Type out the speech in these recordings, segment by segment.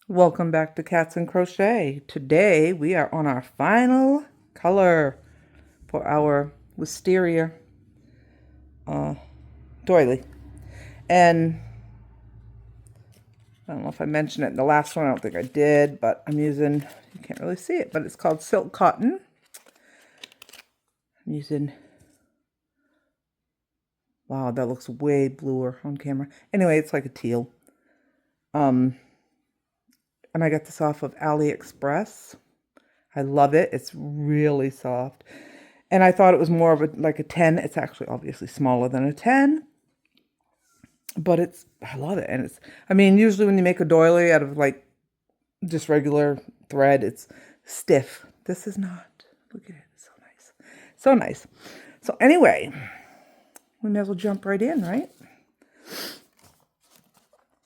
Welcome back to Cats and Crochet. Today we are on our final color for our Wisteria Doily. And I don't know if I mentioned it in the last one. I don't think I did, but I'm using, you can't really see it, but it's called Silk Cotton. I'm using, wow, that looks way bluer on camera. Anyway, it's like a teal. And I got this off of AliExpress. I love it. It's really soft. And I thought it was more of like a 10. It's actually obviously smaller than a 10. But I love it. And usually when you make a doily out of like just regular thread, it's stiff. This is not. Look at it. It's so nice. So nice. So anyway, we may as well jump right in, right?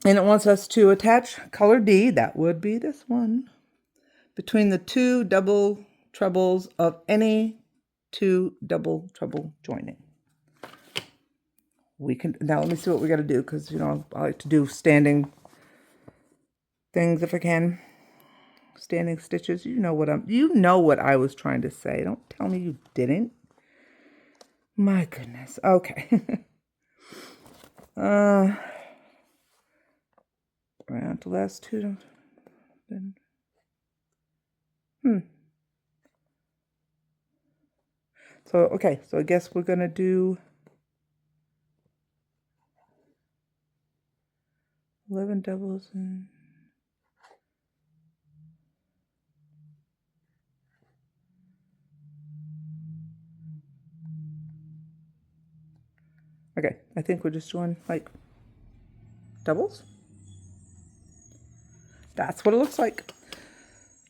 And it wants us to attach color D, that would be this one, between the two double trebles of any two double treble joining. Now let me see what we got to do, because, I like to do standing things if I can. Standing stitches. You know what I was trying to say. Don't tell me you didn't. My goodness. Okay. Around the last two. Then. So I guess we're gonna do 11 doubles and okay, I think we're just doing like doubles. That's what it looks like.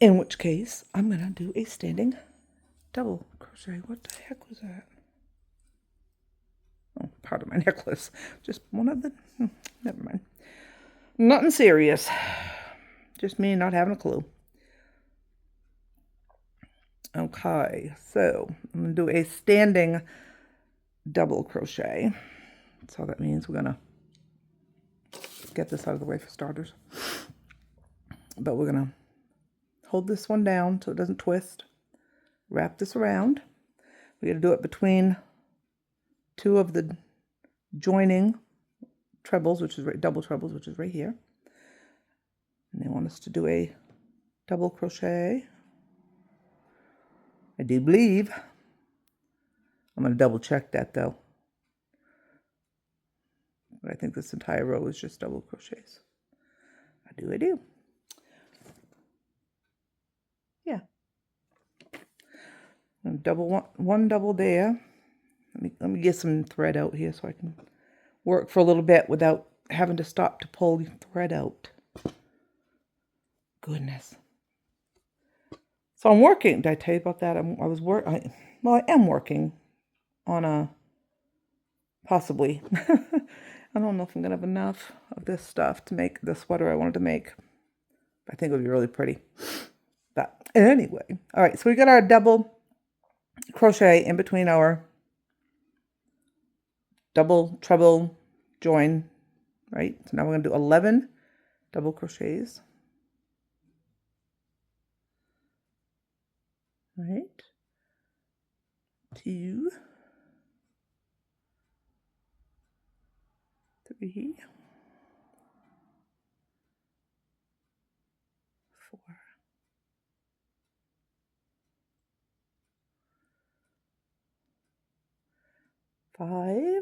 In which case, I'm gonna do a standing double crochet. What the heck was that? Oh, part of my necklace. Just one of the, never mind. Nothing serious. Just me not having a clue. Okay, so I'm gonna do a standing double crochet. So that means we're gonna get this out of the way for starters. But we're gonna hold this one down so it doesn't twist. Wrap this around. We got to do it between two of the joining trebles, which is double trebles, which is right here. And they want us to do a double crochet. I do believe. I'm going to double check that though. But I think this entire row is just double crochets. I do. Yeah. Double one double there. Let me get some thread out here so I can work for a little bit without having to stop to pull the thread out. Goodness. So I'm working. Did I tell you about that? I am working on a possibly. I don't know if I'm gonna have enough of this stuff to make the sweater I wanted to make. I think it would be really pretty. But anyway, all right. So we got our double crochet in between our double treble join, right? So now we're gonna do 11 double crochets. Right, 2, 3, 4, 5,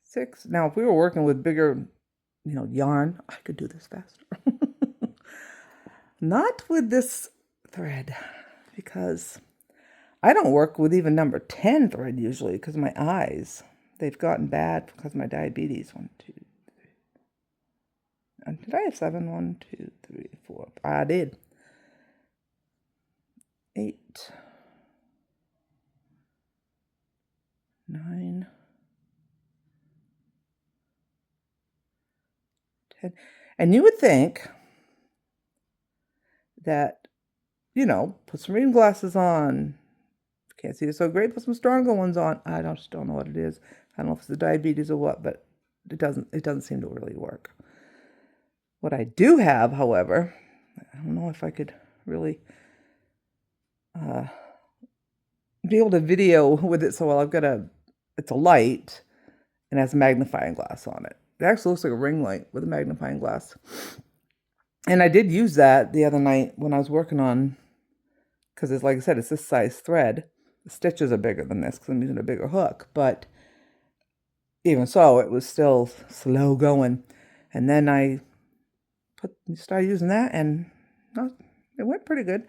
6. Now, if we were working with bigger, yarn, I could do this faster. Not with this thread, because I don't work with even number 10 thread usually because my eyes, they've gotten bad because of my diabetes. 1, 2, 3. Did I have 7? 1, 2, 3, 4. I did. 8, 9, 10. And you would think that, put some reading glasses on. Can't see it so great, put some stronger ones on. I just don't know what it is. I don't know if it's the diabetes or what, but it doesn't seem to really work. What I do have, however, I don't know if I could really be able to video with it so well. It's a light and has a magnifying glass on it. It actually looks like a ring light with a magnifying glass. And I did use that the other night when I was working on, because it's like I said, it's this size thread. The stitches are bigger than this because I'm using a bigger hook, but even so, it was still slow going. And then I started using that, and it went pretty good.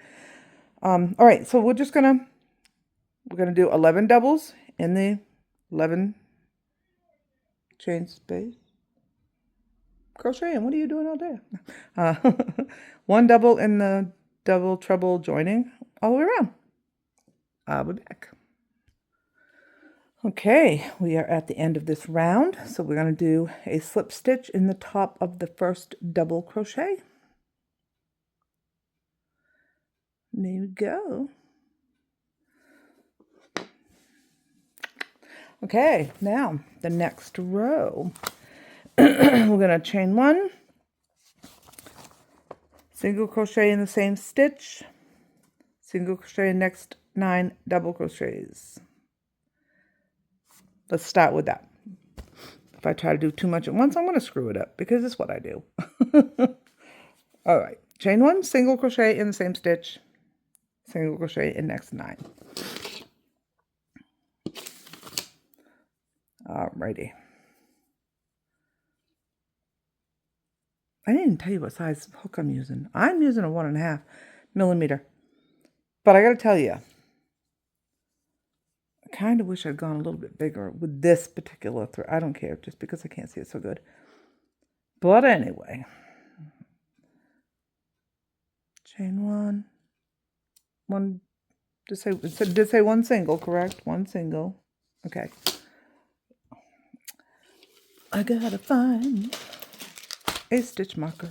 All right, so we're gonna do 11 doubles in the 11 chain space. Crocheting. What are you doing all day? 1 double in the double treble joining all the way around. I'll be back. Okay, we are at the end of this round, so we're going to do a slip stitch in the top of the first double crochet. There we go. Okay, now the next row. We're going to chain 1, single crochet in the same stitch, single crochet in next 9 double crochets. Let's start with that. If I try to do too much at once, I'm going to screw it up because it's what I do. All right, chain 1, single crochet in the same stitch, single crochet in next 9. Alrighty. I didn't even tell you what size hook I'm using. I'm using a 1.5 millimeter. But I got to tell you, I kind of wish I'd gone a little bit bigger with this particular thread. I don't care, just because I can't see it so good. But anyway, chain 1, it did say 1 single, correct? 1 single. Okay. I gotta find a stitch marker.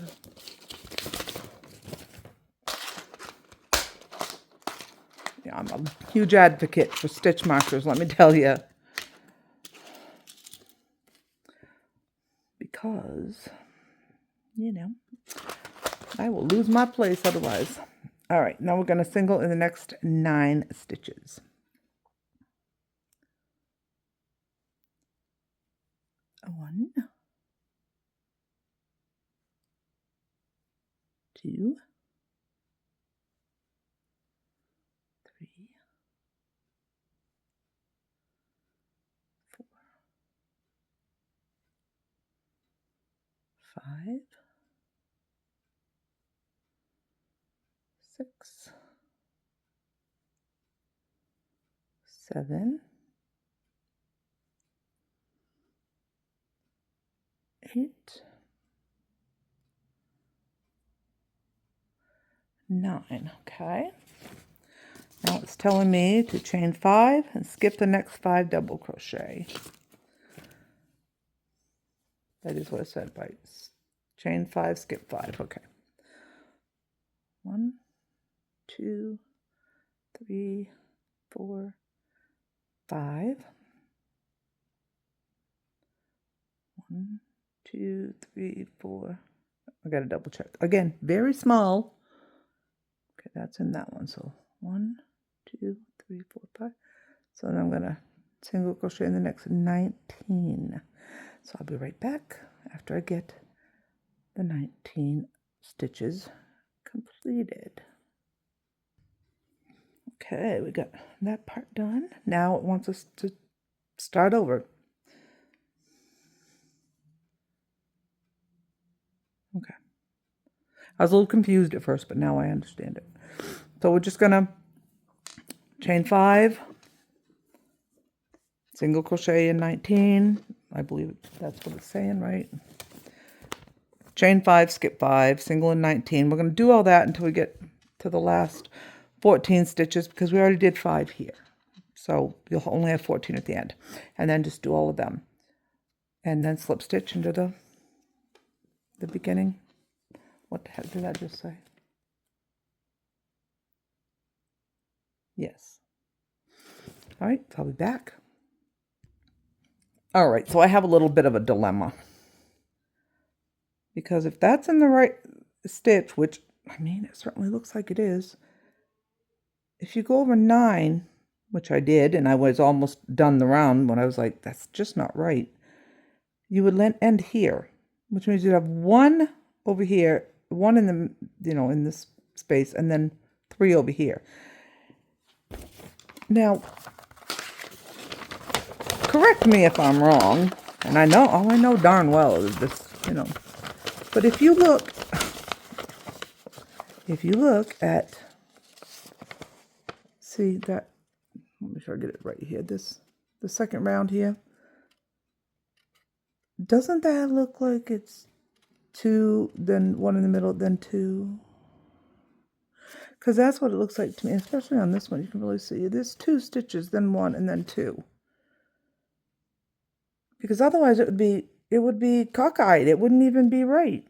Yeah, I'm a huge advocate for stitch markers, let me tell you. Because, you know, I will lose my place otherwise. All right, now we're going to single in the next 9 stitches. 1, 2, 3, 4, 5, 6, 7, 8, 9. Okay. Now it's telling me to chain 5 and skip the next 5 double crochet. That is what it said, right? Chain 5, skip 5. Okay. 1, 2, 3, 4, 5. 1, 2, 3, 4. I got to double check. Again, very small. Okay, that's in that one. So 1, 2, 3, 4, 5. So then I'm going to single crochet in the next 19. So I'll be right back after I get the 19 stitches completed. Okay, we got that part done. Now it wants us to start over. Okay. I was a little confused at first, but now I understand it. So we're just going to chain 5, single crochet in 19. I believe that's what it's saying, right? Chain 5, skip 5, single in 19. We're going to do all that until we get to the last 14 stitches because we already did 5 here. So you'll only have 14 at the end. And then just do all of them. And then slip stitch into the beginning. What the heck did I just say? Yes. All right, so I'll be back. All right, so I have a little bit of a dilemma. Because if that's in the right stitch, which, I mean, it certainly looks like it is. If you go over 9, which I did, and I was almost done the round when I was like, that's just not right. You would end here, which means you'd have 1 over here, 1 in the, in this space, and then 3 over here. Now, correct me if I'm wrong, and I know darn well is this, but if you look at, see that, let me make sure I get it right here, the second round here, doesn't that look like it's 2, then 1 in the middle, then 2? Because that's what it looks like to me, especially on this one. You can really see there's 2 stitches, then 1, and then 2. Because otherwise it would be cockeyed. It wouldn't even be right.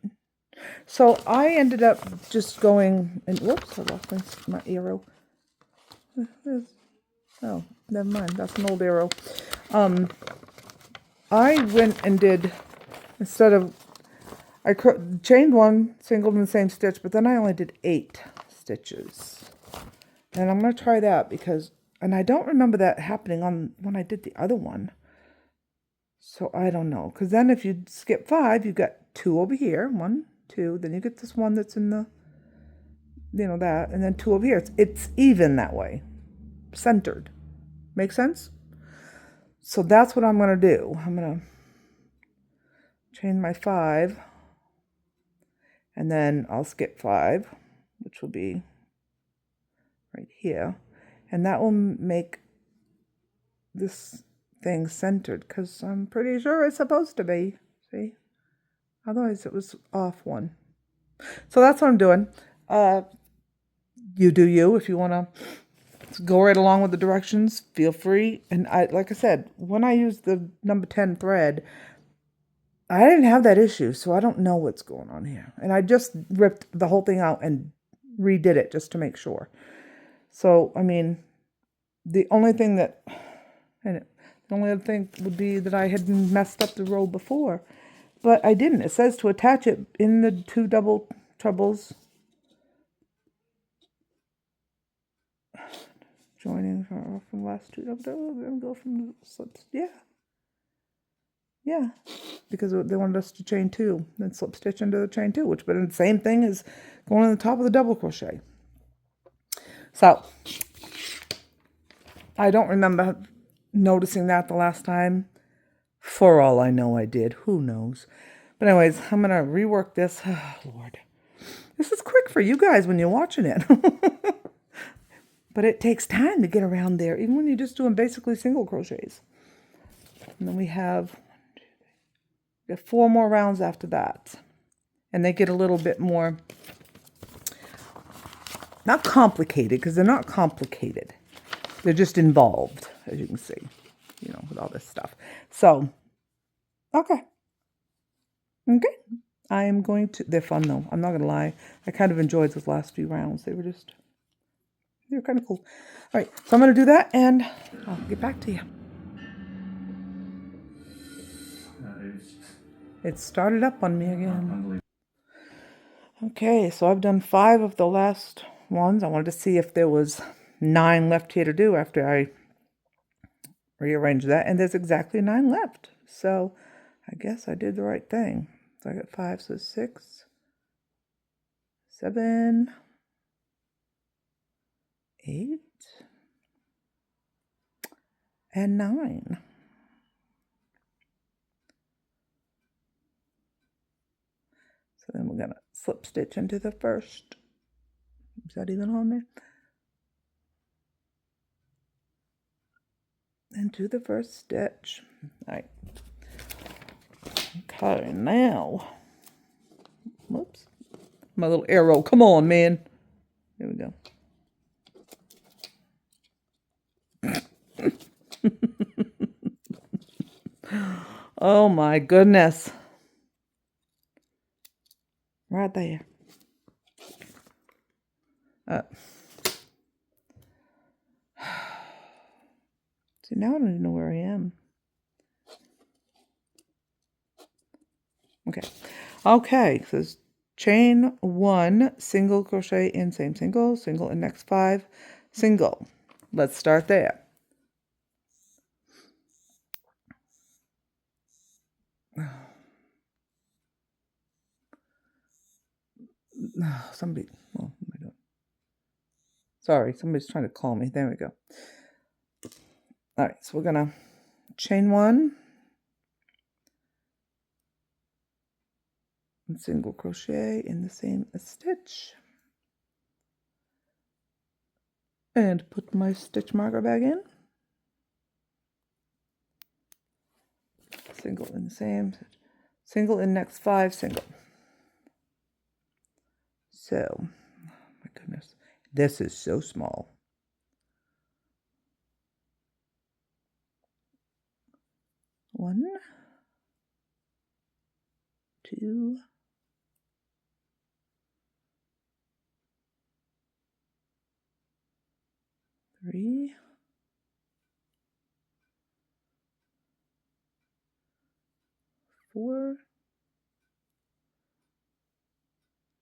So I ended up just going, and whoops, I lost my arrow. Oh, never mind. That's an old arrow. I went and did, instead of, I chained 1, singled in the same stitch, but then I only did 8 stitches. And I'm going to try that because, and I don't remember that happening on when I did the other one. So I don't know. Because then if you skip 5, you've got 2 over here. 1, 2. Then you get this one that's in the, that. And then 2 over here. It's even that way. Centered. Make sense? So that's what I'm going to do. I'm going to chain my 5. And then I'll skip 5, which will be right here. And that will make this thing centered, because I'm pretty sure it's supposed to be. See? Otherwise it was off 1. So that's what I'm doing. You do you. If you want to go right along with the directions, feel free. And like I said, when I used the number 10 thread, I didn't have that issue, so I don't know what's going on here. And I just ripped the whole thing out and redid it just to make sure. So, I mean, the only thing that, and the only other thing would be that I had messed up the row before, but I didn't. It says to attach it in the 2 double trebles. Joining from the last 2 double trebles, then go from the slips. Yeah, because they wanted us to chain 2, then slip stitch into the chain 2, which, but the same thing as going on the top of the double crochet. So, I don't remember noticing that the last time. For all I know, I did. Who knows? But anyways, I'm going to rework this. Oh, Lord. This is quick for you guys when you're watching it. But it takes time to get around there, even when you're just doing basically single crochets. And then we have 4 more rounds after that. And they get a little bit more, not complicated, because they're not complicated. They're just involved, as you can see, with all this stuff. So, okay. I am going to, they're fun though. I'm not going to lie. I kind of enjoyed those last few rounds. They were kind of cool. All right, so I'm going to do that and I'll get back to you. It started up on me again. Okay, so I've done 5 of the last ones. I wanted to see if there was 9 left here to do after I rearranged that. And there's exactly 9 left. So I guess I did the right thing. So I got 5, so 6, 7, 8, and 9. So then we're going to slip stitch into the first. Is that even on there? Into the first stitch. All right. Okay, now. Whoops. My little arrow. Come on, man. There we go. Oh my goodness. Right there. See, now I don't even know where I am. Okay, so chain 1, single crochet in same single, single in next 5, single. Let's start there. Somebody, well, what am I doing? Sorry, somebody's trying to call me. There we go. All right, so we're gonna chain 1 and single crochet in the same stitch, and put my stitch marker back in. Single in the same, single in next 5, single. So, my goodness, this is so small. 1, 2, 3, 4,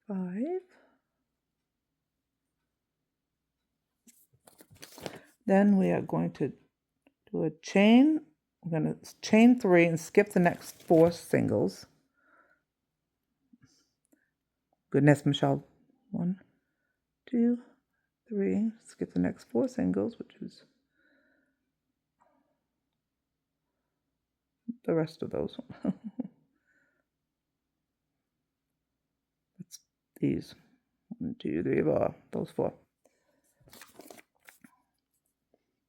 5. Then we are going to do a chain. We're going to chain 3 and skip the next 4 singles. Goodness, Michelle. 1, 2, 3. Skip the next 4 singles, which is the rest of those. It's these. 1, 2, 3, 4. Those 4.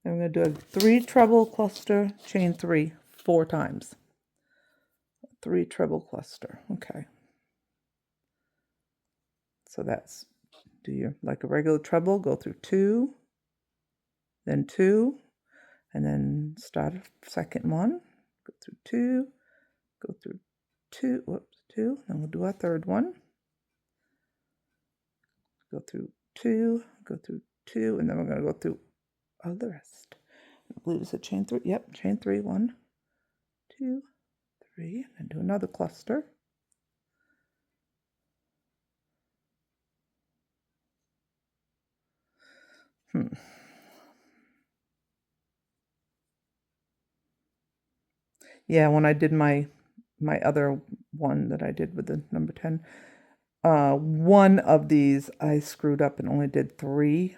Then we're going to do a 3 treble cluster, chain 3 4 times. 3 treble cluster. Okay. So that's, do your, like a regular treble, go through 2, then 2, and then start a second one, go through 2, go through 2, whoops, 2, then we'll do our third one, go through 2, go through 2, and then we're going to go through all the rest. I believe it's a chain 3, yep, chain 3, 1, 2, 3, and do another cluster. Yeah, when I did my other one that I did with the number 10, one of these I screwed up and only did 3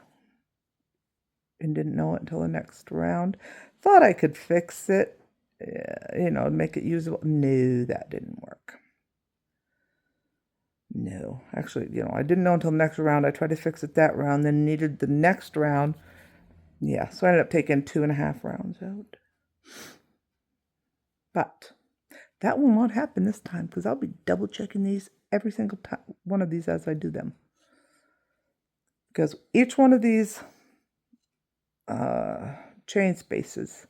and didn't know it until the next round. Thought I could fix it, make it usable. No, that didn't work. No, actually, I didn't know until the next round. I tried to fix it that round, then needed the next round. Yeah, so I ended up taking 2.5 rounds out. But that will not happen this time because I'll be double checking these every single time, one of these as I do them. Because each one of these chain spaces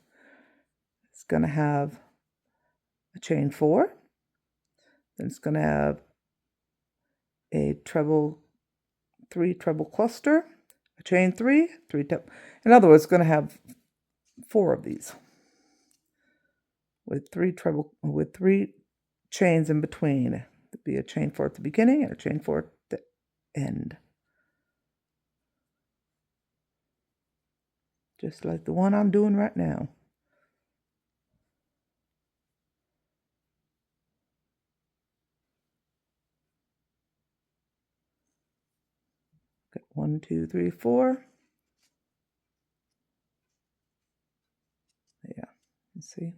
is going to have a chain 4, then it's going to have a 3 treble cluster, a chain 3, 3 treble. In other words, it's going to have 4 of these with 3 chains in between. There'd be a chain 4 at the beginning and a chain 4 at the end. Just like the one I'm doing right now. Got 1, 2, 3, 4. Yeah, you see.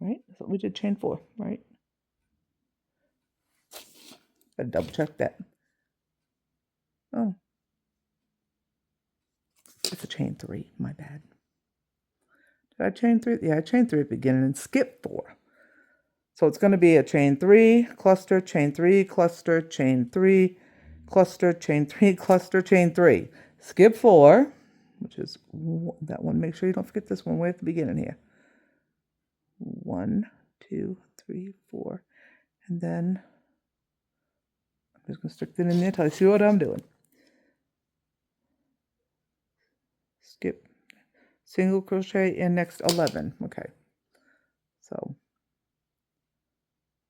Right? So we did chain 4, right? I double check that. Oh, it's a chain 3. My bad. Did I chain 3? Yeah, I chained 3 at the beginning and skipped 4. So it's going to be a chain 3, cluster, chain 3, cluster, chain 3, cluster, chain 3, cluster, chain 3. Skip 4, which is that one. Make sure you don't forget this one way at the beginning here. 1, 2, 3, 4. And then I'm just going to stick that in there until I see what I'm doing. Skip, single crochet in next 11. Okay. So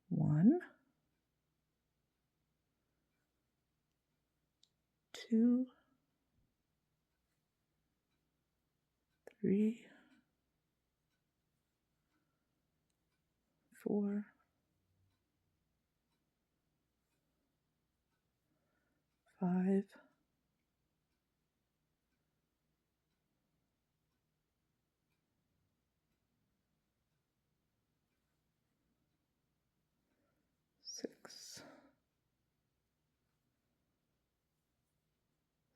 1, 2, 3, 4, 5, 6,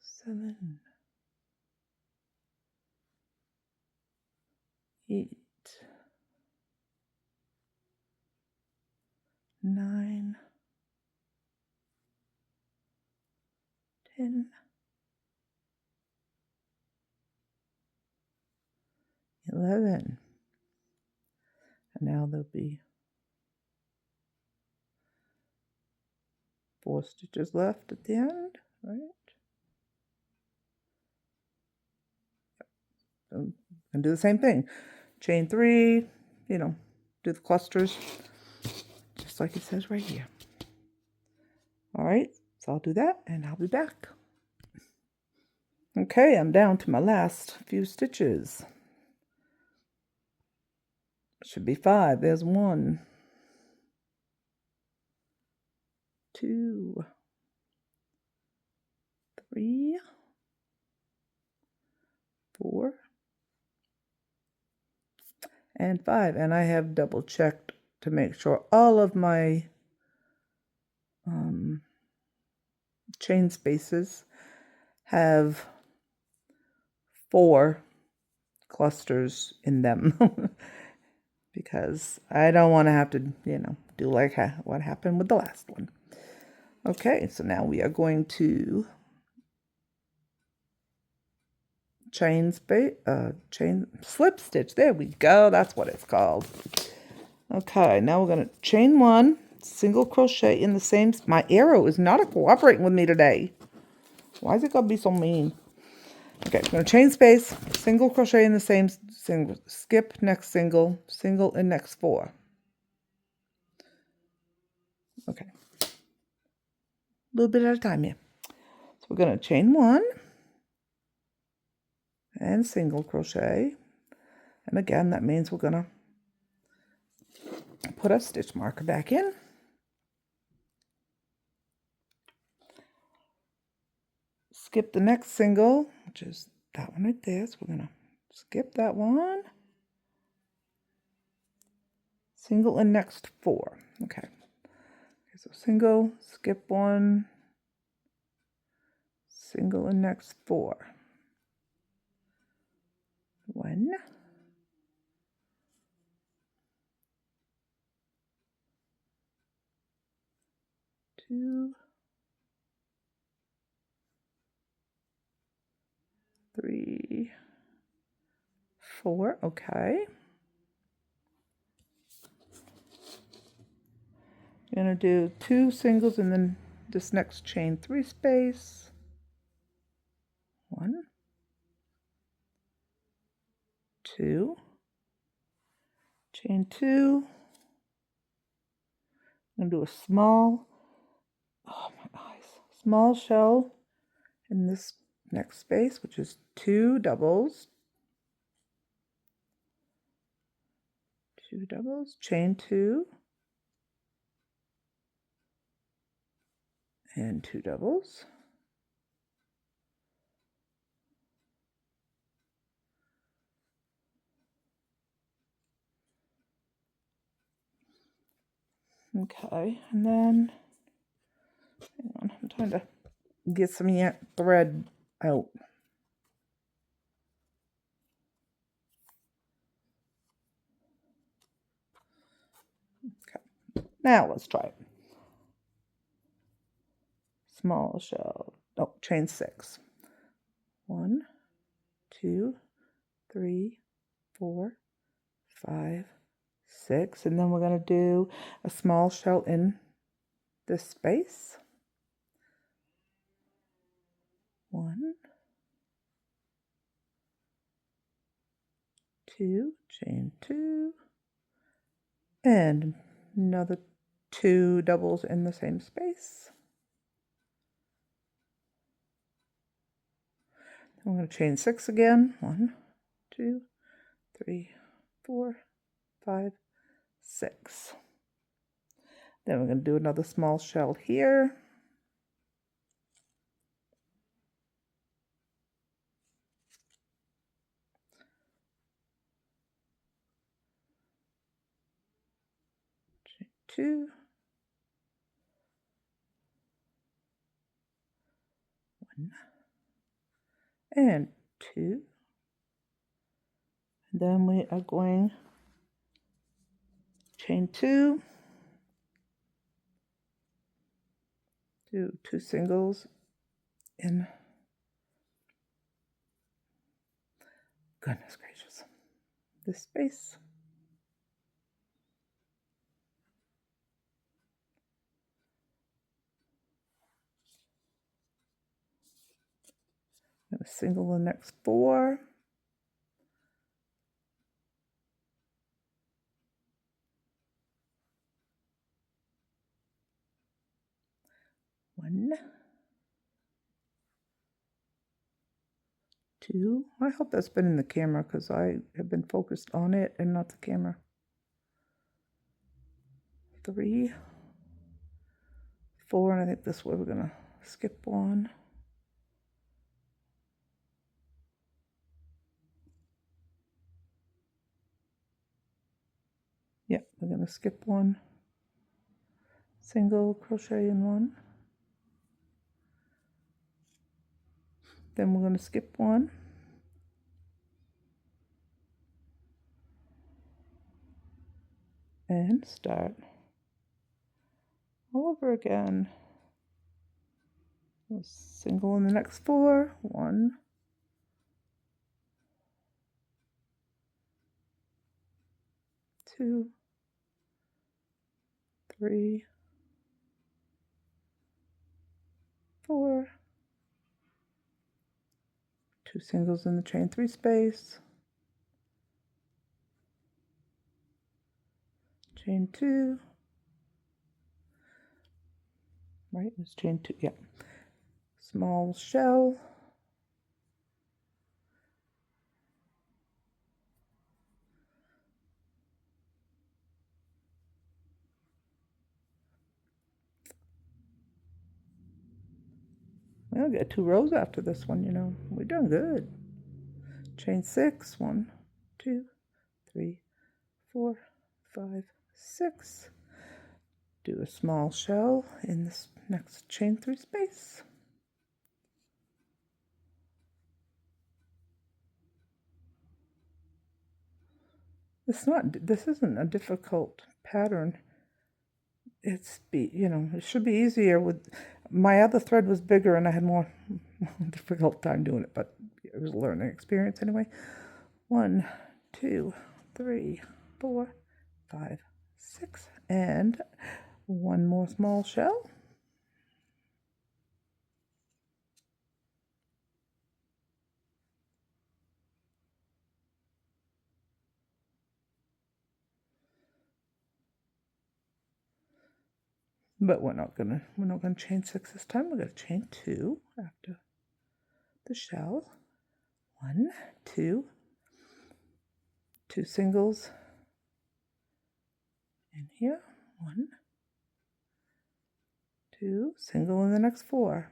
7, 8, 9, 10, 11. And now there'll be 4 stitches left at the end, right? And do the same thing. Chain 3, you know, do the clusters, just like it says right here. All right, so I'll do that and I'll be back. Okay, I'm down to my last few stitches. Should be 5. There's 1, 2, 3, 4, and 5. And I have double checked to make sure all of my chain spaces have 4 clusters in them because I don't want to have to, you know, do like what happened with the last one. Okay, so now we are going to chain slip stitch. There we go. That's what it's called. Okay, now we're going to chain 1, single crochet in the same. My arrow is not cooperating with me today. Why is it going to be so mean? Okay, I'm going to chain space, single crochet in the same single, skip next single, single in next 4. Okay, a little bit at a time here. So we're going to chain 1 and single crochet. And again, that means we're going to put a stitch marker back in. Skip the next single, which is that one right there. So we're going to skip that one. Single in next 4. Okay, so single, skip 1, single in next 4. 1, 2, 3, 4. Okay. You're going to do 2 singles and then this next chain 3 space. 1, 2, chain 2. I'm going to do a small, oh my eyes, small shell in this next space, which is 2 doubles. 2 doubles, chain 2, and 2 doubles. Okay, and then, hang on, I'm trying to get some thread out. Okay, now let's try it. Small shell, oh, chain 6. 1, 2, 3, 4, 5, 6, and then we're going to do a small shell in this space. 1, 2, chain 2, and another 2 doubles in the same space. I'm going to chain 6 again. 1, 2, 3, 4, 5, 6. Then we're going to do another small shell here. Chain 2. 1 and 2. And then we are going chain 2. Do 2 singles in, goodness gracious, this space. I'm going to single the next 4. One, 2. I hope that's been in the camera because I have been focused on it and not the camera. 3, 4, and I think this way we're going to skip 1. Yep, we're going to skip 1. Single crochet in 1. Then we're going to skip 1. And start all over again. We'll single in the next 4. 1, 2, 3, 4. 2 singles in the chain 3 space. Chain 2. Right, it's chain 2. Yeah. Small shell. We'll get 2 rows after this one, you know. We're doing good. Chain 6. 1, 2, 3, 4, 5, 6. Do a small shell in this next chain 3 space. This isn't a difficult pattern. You know, it should be easier with, my other thread was bigger and I had more difficult time doing it, but it was a learning experience anyway. 1, 2, 3, 4, 5, 6, and 1 more small shell. But we're not gonna chain 6 this time. We're gonna chain 2 after the shell. 1, 2, 2 singles in here. 1, 2, single in the next 4.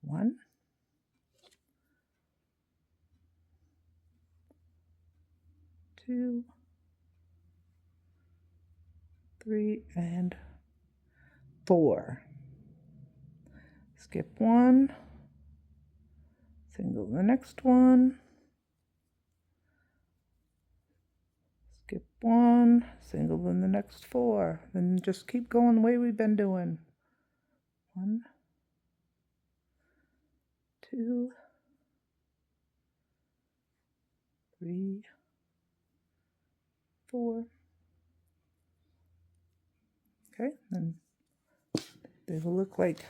1, 2, 3, and 4. Skip 1, single in the next one, skip 1, single in the next 4, and just keep going the way we've been doing. 1, 2, 3, 4. Okay, and they will look like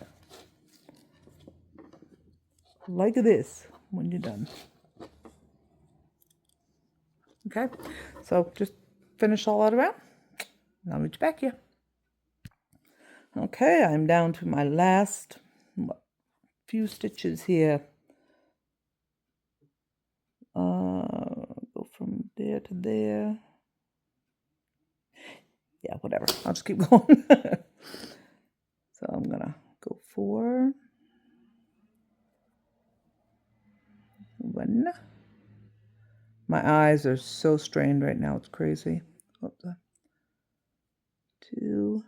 this when you're done. Okay, so just finish all that around, and I'll meet you back here. Okay, I'm down to my last few stitches here. Go from there to there. Yeah, whatever. I'll just keep going. So I'm gonna go 4, 1. My eyes are so strained right now, it's crazy. 2,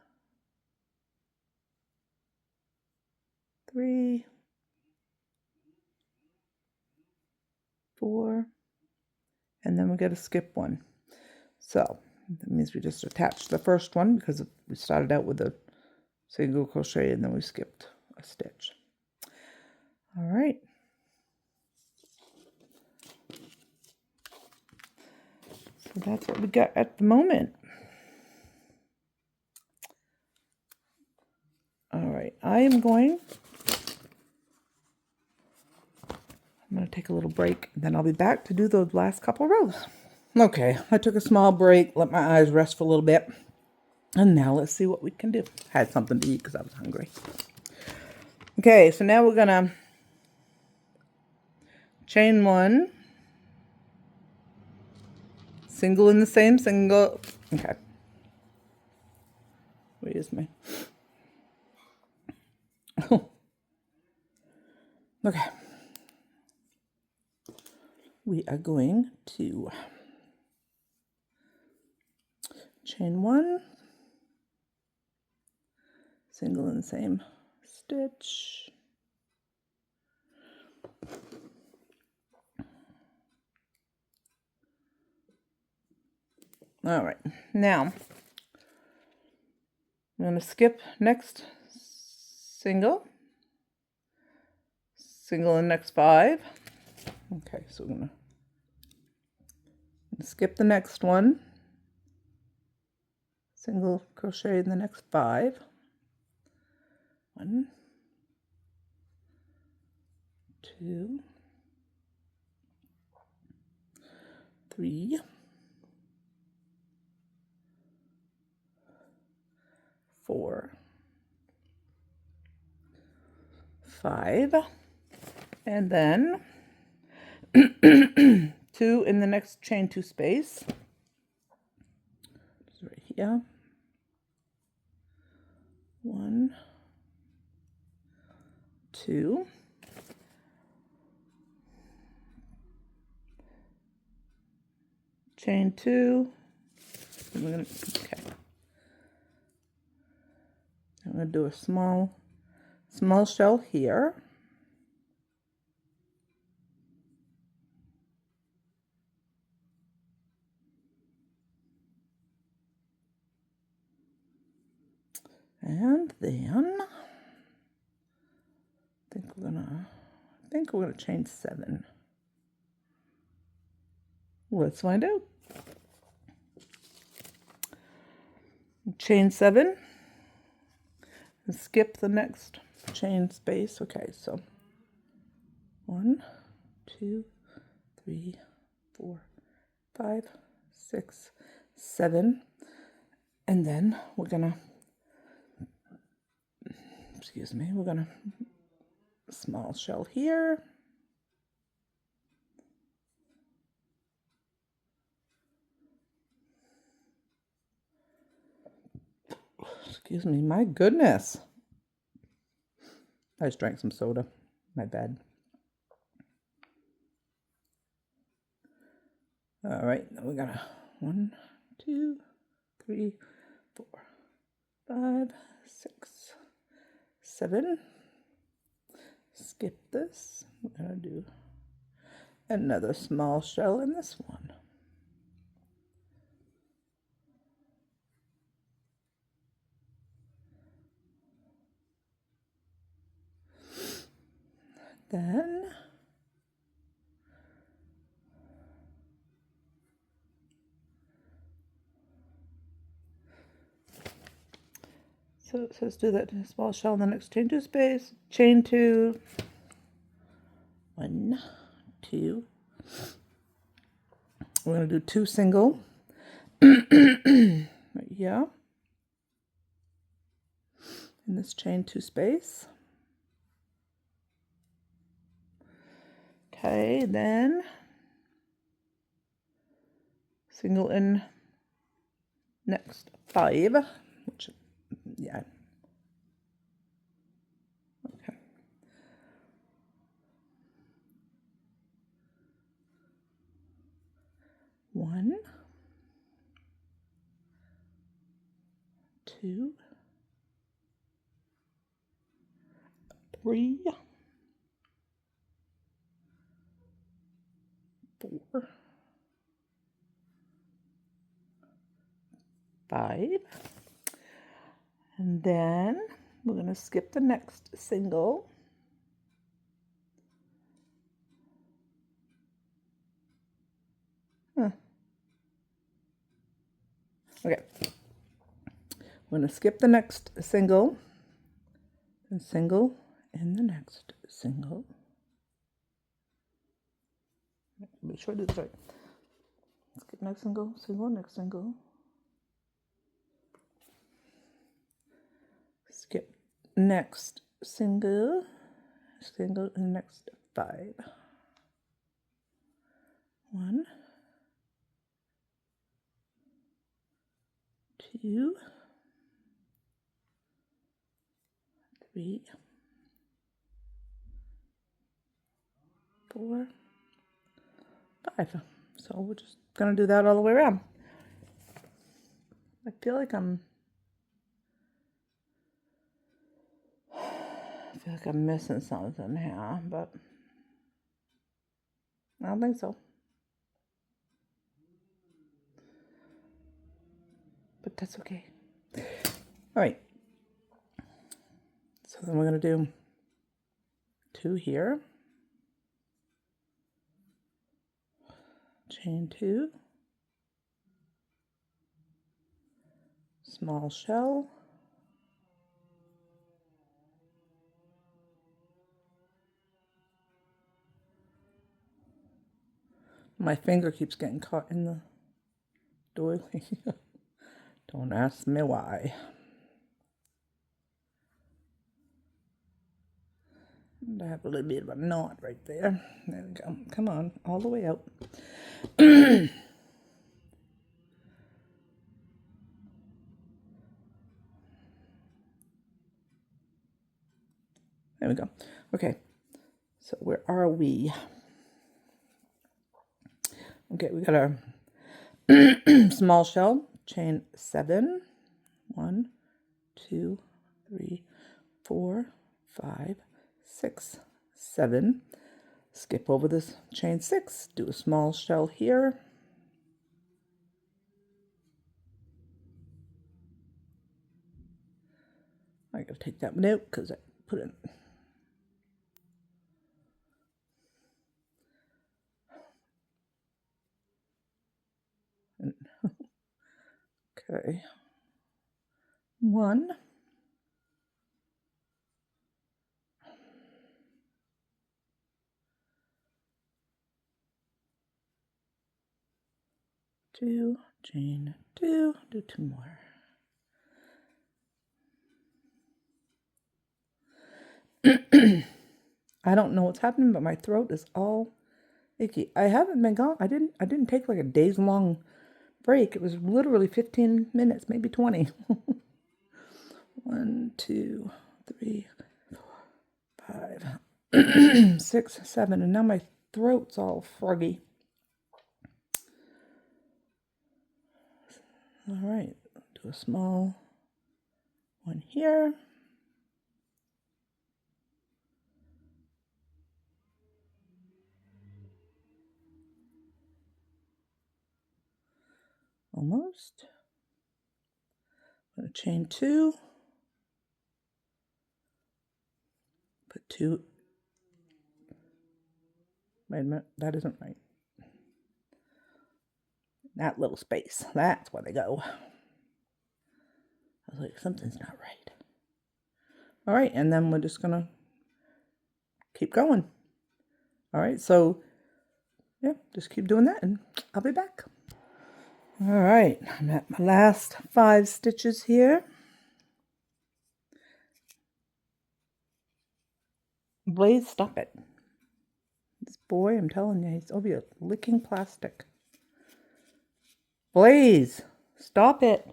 3, 4, and then we got to skip 1. So that means we just attached the first one because we started out with a single crochet and then we skipped a stitch. All right. So that's what we got at the moment. All right, I'm going to take a little break, then I'll be back to do those last couple rows. Okay, I took a small break, let my eyes rest for a little bit, and now let's see what we can do. I had something to eat because I was hungry. Okay, so now we're gonna chain 1, single in the same single. Okay. Where is my... Okay. We are going to chain 1, single in the same stitch. All right, now I'm going to skip next single, single in next 5. Okay, so we're going to skip the next one, single crochet in the next 5. 1, 2, 3, 4, 5, and then 2 in the next chain 2 space. Just right here. 1, 2. Chain 2. And we're gonna, okay. I'm gonna do a small shell here. And then I think we're gonna chain 7. Let's find out. Chain 7 and skip the next chain space. Okay, so 1, 2, 3, 4, 5, 6, 7, and then we're gonna, we're gonna small shell here. Excuse me, my goodness. I just drank some soda. My bad. All right, now we're gonna 1, 2, 3, 4, 5, 6, 7. Skip this. We're gonna do another small shell in this one. Then so it says do that small shell in the next chain 2 space, chain 2, 1, 2. We're going to do 2 single right here in this chain 2 space. Okay, then single in next 5, which, yeah. Okay. 1, 2, 3, 4, 5, and then we're going to skip the next single. Okay, we're going to skip the next single, and single in the next single. Make sure I do this right. Skip next single, single, next single. Skip next single, single in next 5. 1, 2, 3, 4, 5. So we're just gonna do that all the way around. I feel like I'm missing something here, but I don't think so. But that's okay. All right. So then we're gonna do 2 here, chain 2, small shell, my finger keeps getting caught in the doily. Don't ask me why. And I have a little bit of a knot right there. There we go. Come on, all the way out. There we go. Okay, so where are we? Okay, we got our small shell, chain 7. 1, 2, 3, 4, 5, 6, 7. Skip over this chain 6, do a small shell here. I gotta take that one out because I put it in. Okay. 1, 2, chain 2, do 2 more. I don't know what's happening, but my throat is all icky. I haven't been gone. I didn't take like a days long break. It was literally 15 minutes, maybe 20. 1, 2, 3, 4, 5, 6, 7, and now my throat's all froggy. All right, do a small one here. Almost. I'm going to chain 2. Put 2. Wait a minute, that isn't right. That little space, that's where they go. I was like, something's not right. All right, and then we're just gonna keep going. All right, so yeah, just keep doing that and I'll be back. All right, I'm at my last 5 stitches here. Blaze, stop it. It's boy, I'm telling you, he's over here licking plastic. Blaze, stop it.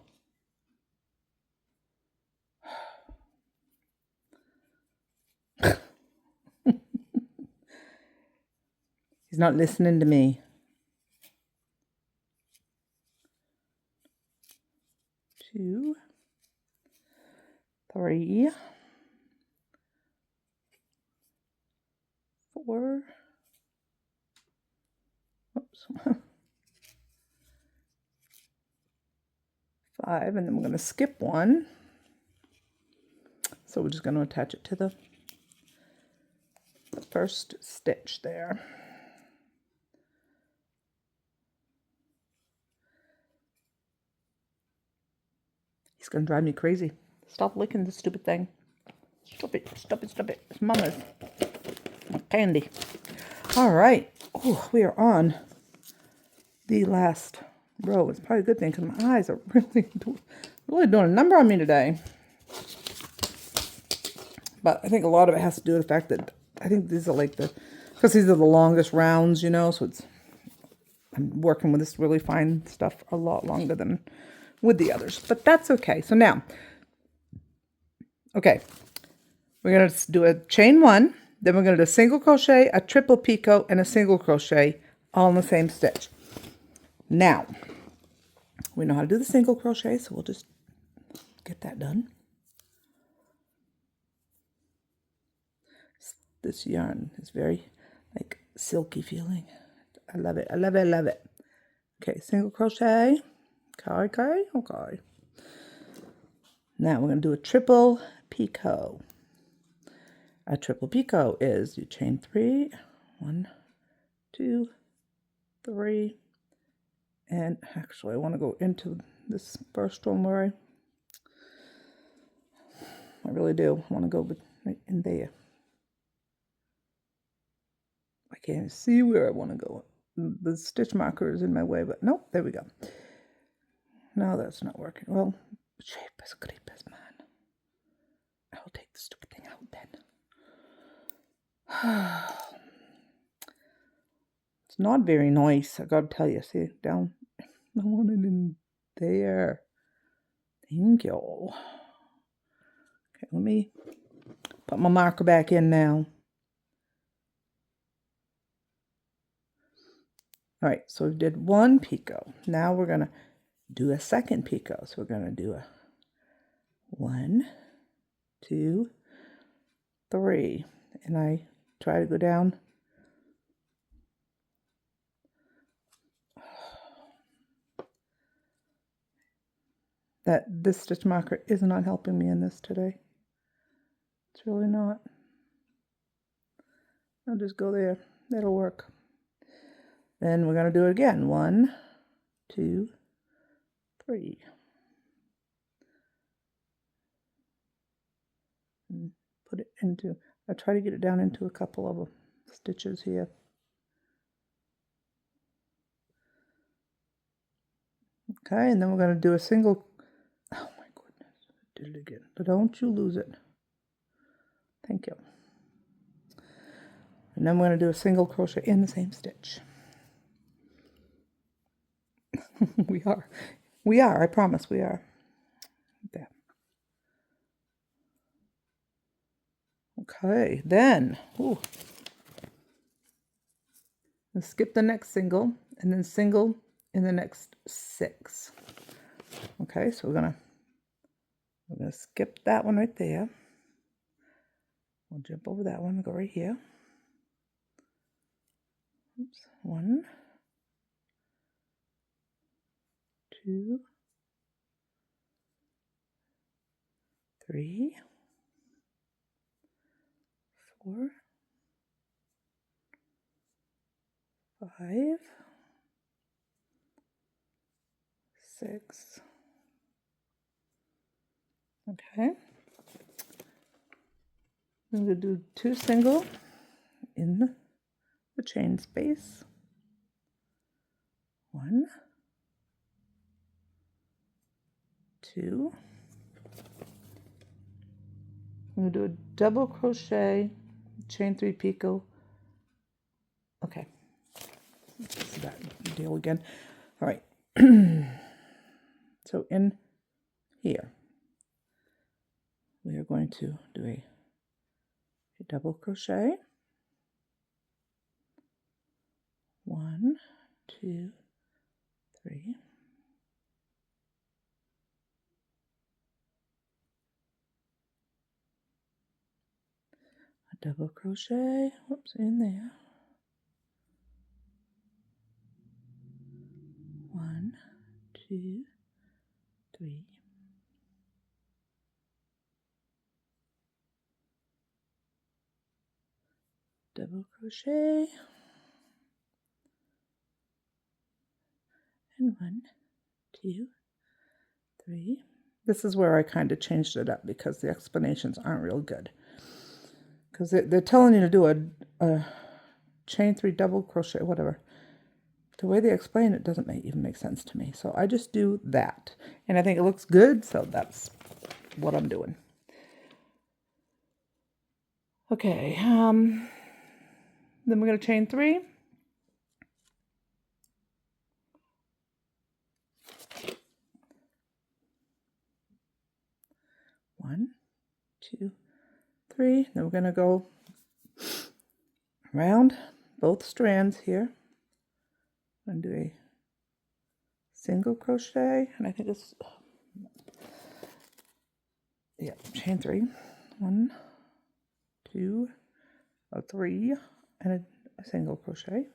He's not listening to me. 2, 3, 4. Oops. 5, and then we're going to skip one. So we're just going to attach it to the first stitch there. He's going to drive me crazy. Stop licking this stupid thing. Stop it, stop it, stop it. It's Mama's. My candy. All right. Oh, we are on the last row. It's probably a good thing because my eyes are really doing a number on me today. But I think a lot of it has to do with the fact that I think these are like because these are the longest rounds, you know, so I'm working with this really fine stuff a lot longer than with the others, but that's okay. So now, okay, we're going to do a chain 1, then we're going to do a single crochet, a triple picot, and a single crochet all in the same stitch. Now, we know how to do the single crochet, so we'll just get that done. This yarn is very like silky feeling. I love it. I love it. I love it. Okay, single crochet. Okay. Now we're going to do a triple picot. A triple picot is you chain 3, 1, 2, 3, and actually I want to go into this first one where I really do. I want to go right in there. I can't see where I want to go. The stitch marker is in my way, but nope, there we go. No, that's not working. Well, shape is creepers, man. I'll take the stupid thing out then. It's not very nice, I gotta tell you. See, down. I want it in there. Thank you. Okay, let me put my marker back in now. All right, so we did 1 picot. Now we're going to do a second picot. So we're going to do a 1, 2, 3. And I try to go down. This stitch marker is not helping me in this today. It's really not. I'll just go there. That'll work. Then we're going to do it again. 1, 2, 3. And put it into, I try to get it down into a couple of stitches here. Okay, and then we're going to do a single, oh my goodness, I did it again. But don't you lose it. Thank you. And then we're going to do a single crochet in the same stitch. We are, I promise we are. There. Okay, then, let's skip the next single, and then single in the next 6. Okay, so we're gonna skip that one right there. We'll jump over that one and go right here. Oops, 1, 2, 3, 4, 5, 6. Okay. I'm going to do 2 single in the chain space. 1, 2. I'm going to do a double crochet, chain 3 picot, a Okay. This is that deal again. All right. So in here, we are going to do a double crochet. 1, 2, 3. A double crochet, whoops, in there. 1, 2, 3. Double crochet. And 1, 2, 3. This is where I kind of changed it up because the explanations aren't real good. Because they're telling you to do a chain 3 double crochet, whatever. The way they explain it doesn't even make sense to me. So I just do that. And I think it looks good, so that's what I'm doing. Okay, then we're going to chain 3. One, 2, 3. Then we're going to go around both strands here and do a single crochet, and I think it's chain 3. 1, 2, 3, and a single crochet.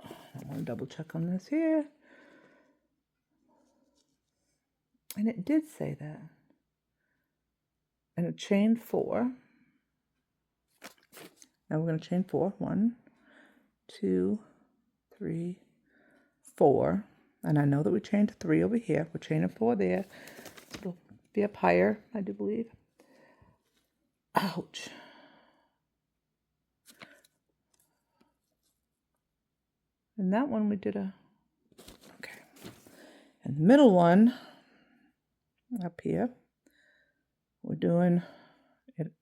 I want to double check on this here, and it did say that. And a chain 4. Now we're going to chain 4. 1, 2, 3, 4. And I know that we chained 3 over here. We're chaining 4 there. It'll be up higher, I do believe. Ouch. And that one we did okay. And the middle one, up here, we're doing it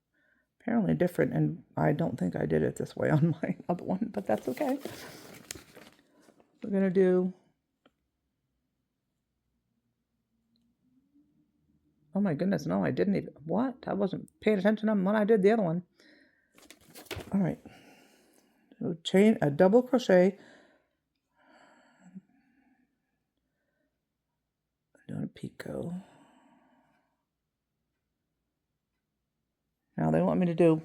apparently different, and I don't think I did it this way on my other one, but that's okay. We're going to do, oh my goodness, no, I didn't even, what? I wasn't paying attention on when I did the other one. All right. So chain a double crochet, doing a picot. Now they want me to do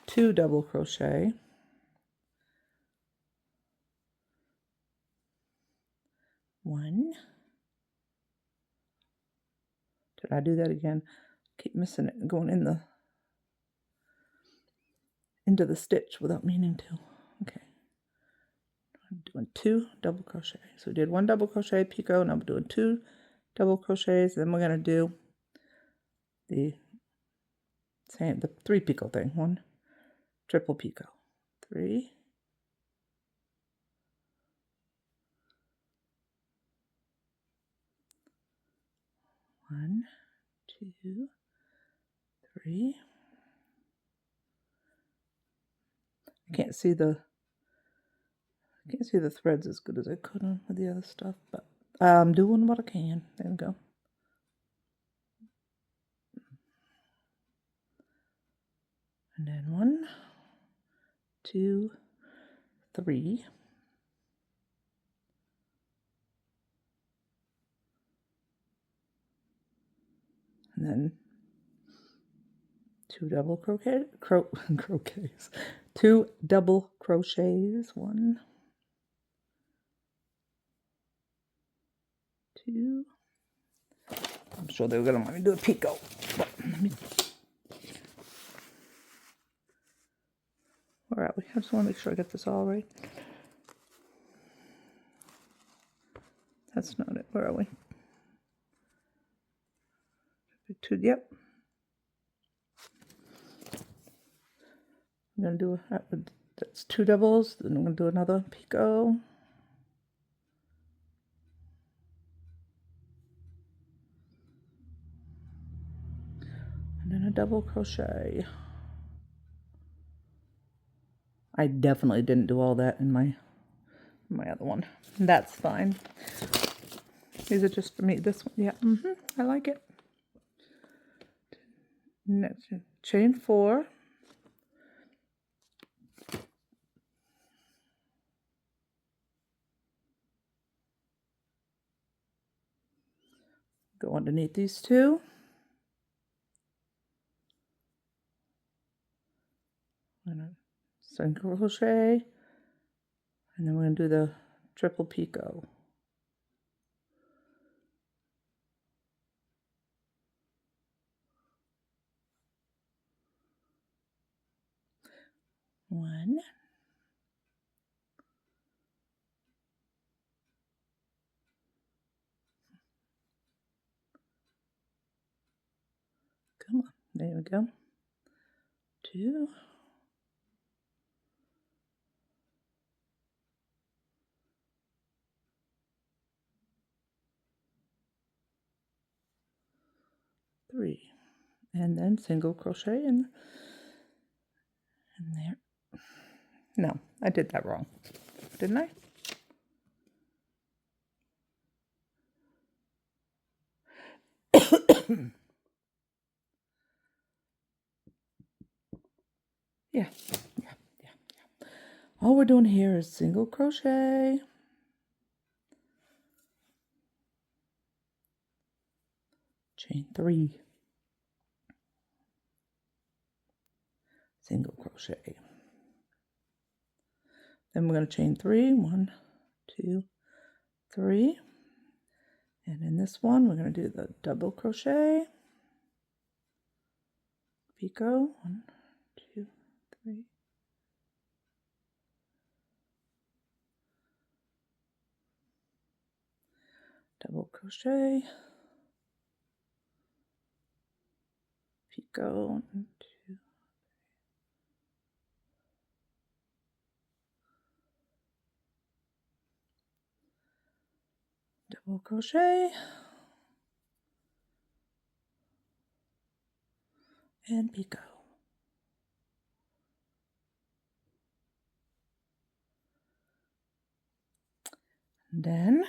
two double crochet, one. Did I do that again? Keep missing it and going into the stitch without meaning to. Okay. I'm doing 2 double crochet. So we did 1 double crochet picot, and I'm doing 2 double crochets. Then we're going to do the 3 picot thing. 1 triple picot. 3. 1, 2, 3. I can't see the threads as good as I could on with the other stuff, but I'm doing what I can. There we go. And then 1, 2, 3. And then 2 double crochets. 2 double crochets. 1, 2. I'm sure they were going to want me to do a picot. But where are we? I just want to make sure I get this all right. That's not it. Where are we? 2, yep. I'm going to do that's 2 doubles. Then I'm going to do another picot. and then a double crochet. I definitely didn't do all that in my other one. That's fine. These are just for me. This one, yeah, I like it. Next, chain 4. Go underneath these 2. Single crochet, and then we're going to do the triple picot. One, come on, there we go. 2, 3, and then single crochet in there. No, I did that wrong, didn't I? Yeah. All we're doing here is single crochet, chain 3, single crochet. Then we're going to chain 3, 1, 2, 3, and in this one we're going to do the double crochet, picot, 1, 2, 3. Double crochet, picot, 1, 2, double crochet, and picot. Then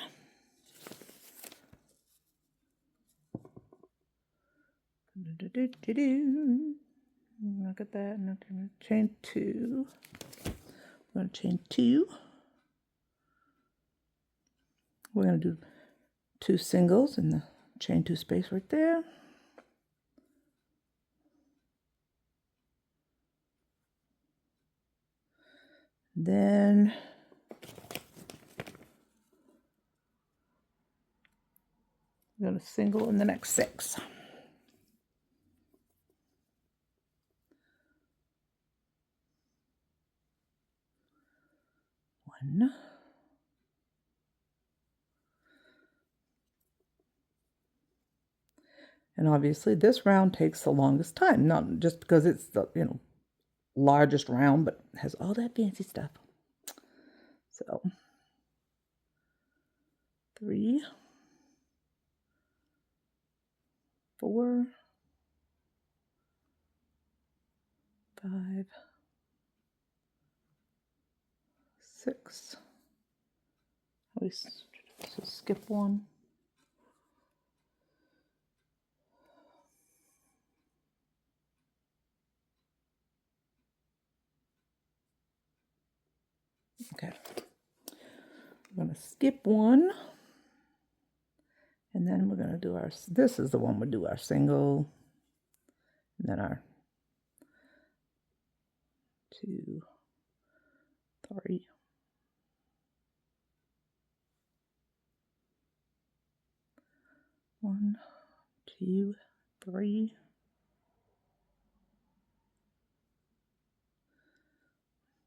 look at that. Now chain 2. I'm going to chain 2. We're going to do 2 singles in the chain 2 space right there. Then I'm going to single in the next 6. 1, and obviously this round takes the longest time, not just because it's the largest round, but has all that fancy stuff. So 3, 4, 5, 6. We skip 1. Okay. We're going to skip 1. And then we're going to do our, this is the one we do our single, and then our 2, 3, 1, 2, 3.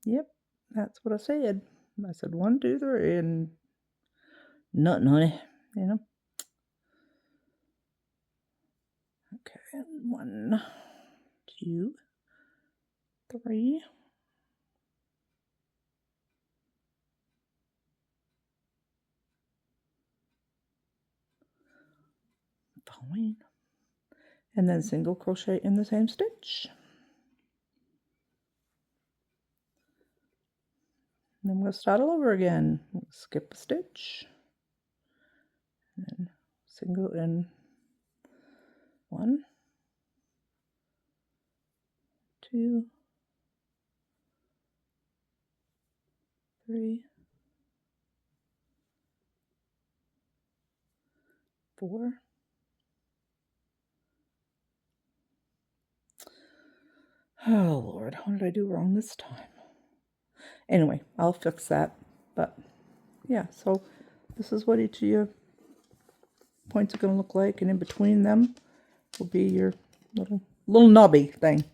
Yep, that's what I said. I said 1, 2, 3, and nothing, honey, Okay, 1, 2, 3. Fine. and then single crochet in the same stitch. And then I'm going to start all over again. Skip a stitch, and then single in 1, 2, 3, 4. Oh Lord, what did I do wrong this time? Anyway, I'll fix that. But yeah, so this is what each of your points are going to look like, and in between them will be your little knobby thing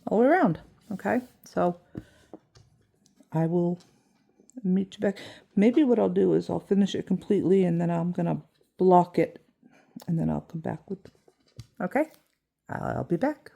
all the way around. Okay, so I will meet you back. Maybe what I'll do is I'll finish it completely, and then I'm gonna block it, and then I'll come back with. Okay, I'll be back.